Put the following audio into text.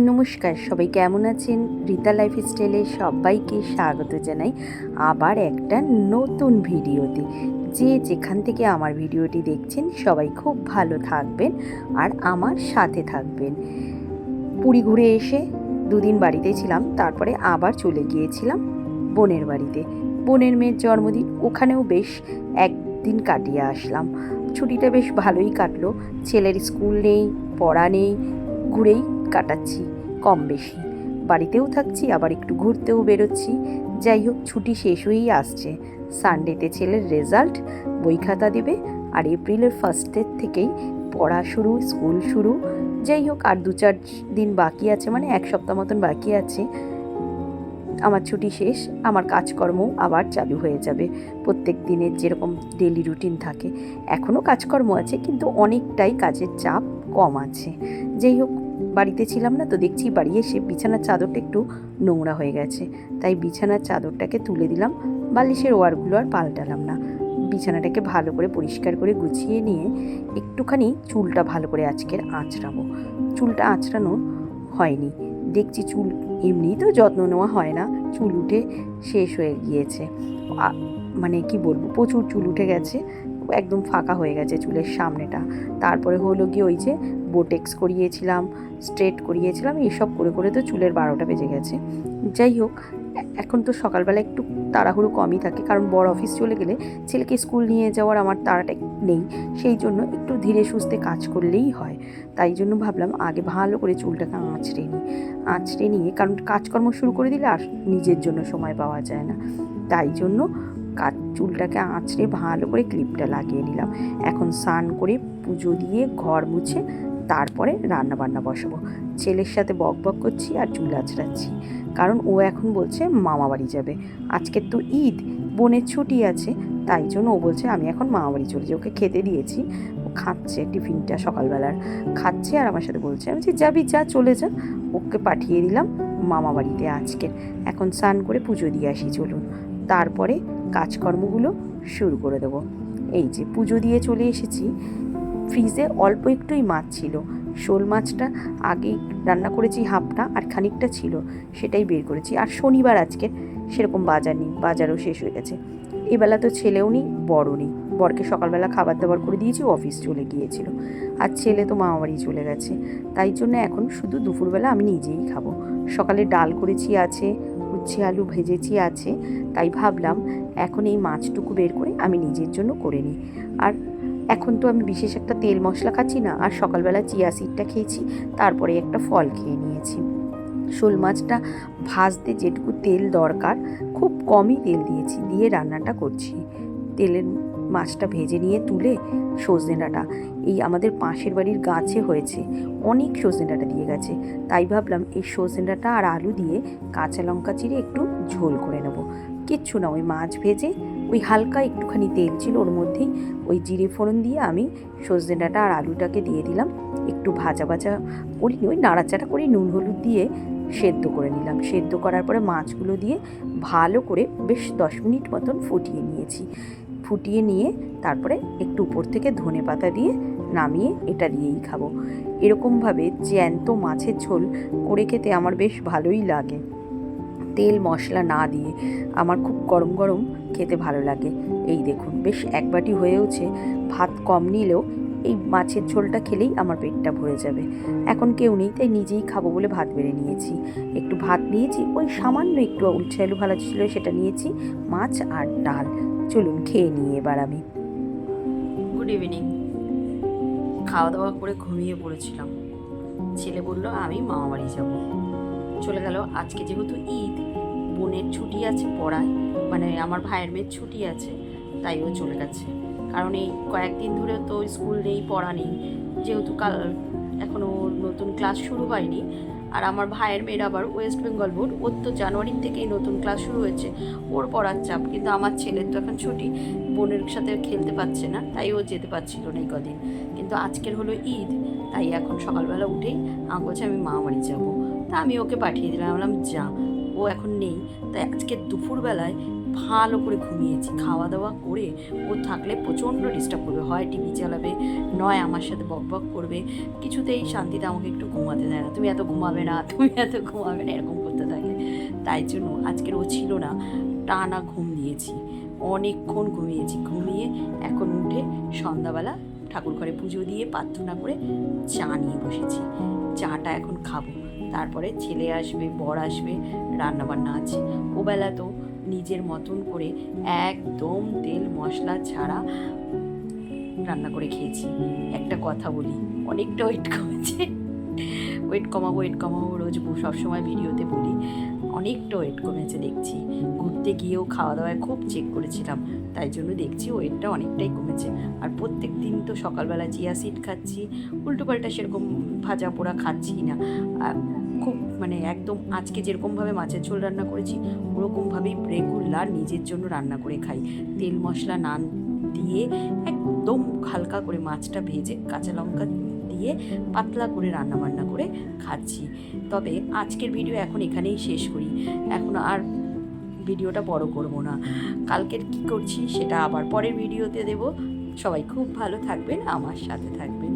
নমস্কার, সবাই কেমন আছেন? রীতা লাইফস্টাইলে সবাইকে স্বাগত জানাই আবার একটা নতুন ভিডিওতে। যে যেখান থেকে আমার ভিডিওটি দেখছেন সবাই খুব ভালো থাকবেন আর আমার সাথে থাকবেন। পুরী ঘুরে এসে দুদিন বাড়িতে ছিলাম, তারপরে আবার চলে গিয়েছিলাম বোনের বাড়িতে। বোনের মেয়ের জন্মদিন, ওখানেও বেশ একদিন কাটিয়ে আসলাম। ছুটিটা বেশ ভালোই কাটলো। ছেলের স্কুল নেই, পড়া নেই, ঘুরেই কাটাচ্ছি কম বেশি। বাড়িতেও থাকছি, আবার একটু ঘুরতেও বেরোচ্ছি। যাই হোক, ছুটি শেষ হয়েই আসছে। সানডেতে ছেলের রেজাল্ট, বই খাতা দেবে, আর এপ্রিলের ফার্স্টের থেকেই পড়া শুরু, স্কুল শুরু। যাই হোক, আর 2-4 দিন বাকি আছে, মানে এক সপ্তাহ মতন বাকি আছে। আমার ছুটি শেষ, আমার কাজকর্ম আবার চালু হয়ে যাবে। প্রত্যেক দিনের যেরকম ডেলি রুটিন থাকে, এখনও কাজকর্ম আছে, কিন্তু অনেকটাই কাজের চাপ কম আছে। যাই হোক, বাড়িতে ছিলাম না তো, দেখছি বাড়ি এসে বিছানার চাদরটা একটু নোংরা হয়ে গেছে। তাই বিছানার চাদরটাকে তুলে দিলাম, বালিশের ওয়ারগুলো আর পাল্টালাম না। বিছানাটাকে ভালো করে পরিষ্কার করে গুছিয়ে নিয়ে একটুখানি চুলটা ভালো করে আজকের আঁচড়াবো। চুলটা আঁচড়ানো হয়নি, দেখছি চুল এমনিই তো যত্ন নেওয়া হয় না, চুল উঠে শেষ হয়ে গিয়েছে। মানে কি বলবো, প্রচুর চুল উঠে গেছে, একদম ফাঁকা হয়ে গেছে চুলের সামনেটা। তারপরে হলো কি, ওই যে বোটেক্স করিয়েছিলাম, স্ট্রেট করিয়েছিলাম, এইসব করে করে তো চুলের 12টা বেজে গেছে। যাই হোক, এখন তো সকালবেলা একটু তাড়াহুড়ো কমই থাকে, কারণ বড় অফিস চলে গেলে ছেলেকে স্কুল নিয়ে যাওয়ার আমার তাড়াটা নেই। সেই জন্য একটু ধীরে সুস্থে কাজ করলেই হয়। তাই জন্য ভাবলাম আগে ভালো করে চুলটাকে আঁচড়ে নিয়ে, কারণ কাজকর্ম শুরু করে দিলে আর নিজের জন্য সময় পাওয়া যায় না। তাই জন্য চুলটাকে আঁচড়ে ভালো করে ক্লিপটা লাগিয়ে নিলাম। এখন স্নান করে পুজো দিয়ে ঘর মুছে তারপরে রান্না বান্না বসাবো। ছেলের সাথে বক বক করছি আর চুল আঁচড়াচ্ছি, কারণ ও এখন বলছে মামা বাড়ি যাবে। আজকের তো ঈদ, বোনের ছুটি আছে, তাই জন্য ও বলছে আমি এখন মামা বাড়ি চলে যাই। ওকে খেতে দিয়েছি, ও খাচ্ছে, টিফিনটা সকালবেলার খাচ্ছে, আর আমার সাথে বলছে, আমি যে যাবি যা, চলে যা। ওকে পাঠিয়ে দিলাম মামা বাড়িতে আজকের। এখন স্নান করে পুজো দিয়ে আসি চলুন, তারপরে কাজকর্মগুলো শুরু করে দেবো। এই যে পুজো দিয়ে চলে এসেছি। ফ্রিজে অল্প একটুই মাছ ছিল, শোল মাছটা আগেই রান্না করেছি হাফটা, আর খানিকটা ছিল সেটাই বের করেছি। আর শনিবার আজকে সেরকম বাজার নেই, বাজারও শেষ হয়ে গেছে। এবেলা তো ছেলেও নেই, বড়ও নেই। বরকে সকালবেলা খাবার দাবার করে দিয়েছি, অফিস চলে গিয়েছিল। আর ছেলে তো মামাবাড়ি চলে গেছে। তাই জন্য এখন শুধু দুপুরবেলা আমি নিজেই খাবো। সকালে ডাল করেছি আছে, উচ্ছে আলু ভেজেছি আছে, তাই ভাবলাম এখন এই মাছটুকু বের করে আমি নিজের জন্য করে নিই। আর এখন তো আমি বিশেষ একটা তেল মশলা খাচ্ছি না, আর সকালবেলা চিয়া সিডটা খেয়েছি, তারপরে একটা ফল খেয়ে নিয়েছি। শোল মাছটা ভাজতে যেটুকু তেল দরকার, খুব কমই তেল দিয়েছি, দিয়ে রান্নাটা করছি। তেলের মাছটা ভেজে নিয়ে তুলে সজনে ডাঁটা, এই আমাদের পাশের বাড়ির গাছে হয়েছে, অনেক সজনে ডাঁটা দিয়ে গেছে। তাই ভাবলাম এই সজনে ডাঁটা আর আলু দিয়ে কাঁচা লঙ্কা চিরে একটু ঝোল করে নেব। কিচ্ছু না, ওই মাছ ভেজে ওই হালকা একটুখানি তেল ছিল ওর মধ্যেই, ওই জিরে ফোড়ন দিয়ে আমি সজনে ডাঁটা আর আলুটাকে দিয়ে দিলাম। একটু ভাজা ভাজা করিনি, ওই নাড়াচাড়া করে নুন হলুদ দিয়ে সেদ্ধ করে নিলাম। সেদ্ধ করার পরে মাছগুলো দিয়ে ভালো করে বেশ 10 মিনিট মতন ফুটিয়ে নিয়েছি। ফুটিয়ে নিয়ে তারপরে একটু উপর থেকে ধনে পাতা দিয়ে নামিয়ে এটা দিয়েই খাবো। এরকমভাবে জ্যান্ত মাছের ঝোল করে খেতে আমার বেশ ভালোই লাগে, তেল মশলা না দিয়ে। আমার খুব গরম গরম খেতে ভালো লাগে। এই দেখুন, বেশ এক বাটি হয়েওছে। ভাত কম নিলেও এই মাছের ঝোলটা খেলেই আমার পেটটা ভরে যাবে। এখন কেউ নেই, তাই নিজেই খাবো বলে ভাত বেড়ে নিয়েছি। একটু ভাত নিয়েছি, ওই সামান্য একটু উচ্ছে আলু ভাজা ছিল সেটা নিয়েছি, মাছ আর ডাল। চলুন খেয়ে নিই এবার আমি। Good evening. খাওয়া দাওয়া করে ঘুমিয়ে পড়েছিলাম। ছেলে বলল আমি মামা বাড়ি যাবো, চলে গেল। আজকে যেহেতু ঈদ, বোনের ছুটি আছে পড়ায়, মানে আমার ভাইয়ের মেয়ের ছুটি আছে, তাই ও চলে গেছে। কারণ এই কয়েকদিন ধরে তো স্কুল নেই, পড়া নেই, যেহেতু কাল এখনও নতুন ক্লাস শুরু হয়নি। আর আমার ভাইয়ের মেয়ের আবার ওয়েস্ট বেঙ্গল বোর্ড, ওর তো জানুয়ারির থেকেই নতুন ক্লাস শুরু হয়েছে, ওর পড়ার চাপ। কিন্তু আমার ছেলের তো এখন ছুটি, বোনের সাথে খেলতে পারছে না, তাই ও যেতে পারছিল না এই কদিন। কিন্তু আজকের হলো ঈদ, তাই এখন সকালবেলা উঠেই আমাকে বলছে আমি মামা বাড়ি যাবো। তা আমি ওকে পাঠিয়ে দিলাম, বললাম যা, ও এখন নেই, তাই আজকে দুপুরবেলায় ভালো করে ঘুমিয়েছি। খাওয়া দাওয়া করে ও থাকলে প্রচণ্ড ডিস্টার্ব করবে, হয় টিভি চালাবে, নয় আমার সাথে বক বক করবে, কিছুতেই শান্তিতে আমাকে একটু ঘুমাতে দেয় না। তুমি এত ঘুমাবে না, তুমি এত ঘুমাবে না, এরকম করতে থাকে। তাই জন্য আজকের ও ছিল না, টানা ঘুম দিয়েছি, অনেকক্ষণ ঘুমিয়েছি। ঘুমিয়ে এখন উঠে সন্ধ্যাবেলা ঠাকুর ঘরে পুজো দিয়ে প্রার্থনা করে চা নিয়ে বসেছি। চাটা এখন খাবো, তারপরে ছেলে আসবে, বর আসবে, রান্নাবান্না আছে। ওবেলা তো নিজের মতন করে একদম তেল মশলা ছাড়া রান্না করে খেয়েছি। একটা কথা বলি, অনেকটা ওয়েট কমেছে। ওয়েট কমাবো রোজ সবসময় ভিডিওতে বলি, অনেকটা ওয়েট কমেছে দেখছি। ঘুরতে গিয়েও খাওয়া দাওয়ায় খুব চেক করেছিলাম, তাই জন্য দেখছি ওয়েটটা অনেকটাই কমেছে। আর প্রত্যেক দিন তো সকালবেলা চিয়া সিড খাচ্ছি, উল্টোপাল্টা সেরকম ভাজা পোড়া খাচ্ছি না। খুব মানে একদম আজকে যেরকমভাবে মাছের ঝোল রান্না করেছি ওরকমভাবেই রেগুলার নিজের জন্য রান্না করে খাই। তেল মশলা না দিয়ে একদম হালকা করে মাছটা ভেজে কাঁচা লঙ্কা দিয়ে পাতলা করে রান্নাবান্না করে খাচ্ছি। তবে আজকের ভিডিও এখন এখানেই শেষ করি, এখন আর ভিডিওটা বড় করব না। কালকের কি করছি সেটা আবার পরের ভিডিওতে দেব। সবাই খুব ভালো থাকবেন, আমার সাথে থাকবেন।